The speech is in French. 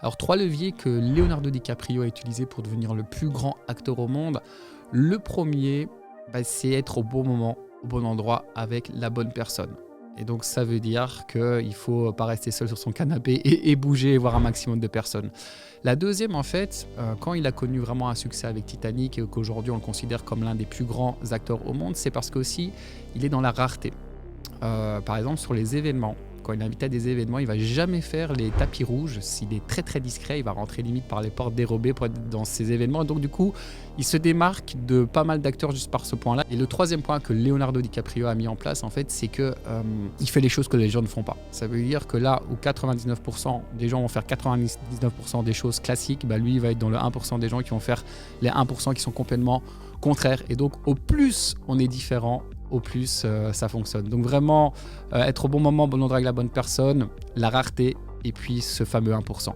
Alors, 3 leviers que Leonardo DiCaprio a utilisés pour devenir le plus grand acteur au monde. Le premier, c'est être au bon moment, au bon endroit, avec la bonne personne. Et donc, ça veut dire qu'il ne faut pas rester seul sur son canapé et bouger et voir un maximum de personnes. La deuxième, en fait, quand il a connu vraiment un succès avec Titanic et qu'aujourd'hui on le considère comme l'un des plus grands acteurs au monde, c'est parce qu'aussi il est dans la rareté. Par exemple, sur les événements, quand il est invité à des événements, il va jamais faire les tapis rouges. S'il est très très discret, il va rentrer limite par les portes dérobées pour être dans ces événements. Et donc du coup, il se démarque de pas mal d'acteurs juste par ce point-là. Et le troisième point que Leonardo DiCaprio a mis en place, en fait, c'est que il fait les choses que les gens ne font pas. Ça veut dire que là où 99% des gens vont faire 99% des choses classiques, lui, il va être dans le 1% des gens qui vont faire les 1% qui sont complètement contraires. Et donc, au plus on est différent, au plus ça fonctionne. Donc vraiment, être au bon moment, au bon endroit avec la bonne personne, la rareté et puis ce fameux 1%.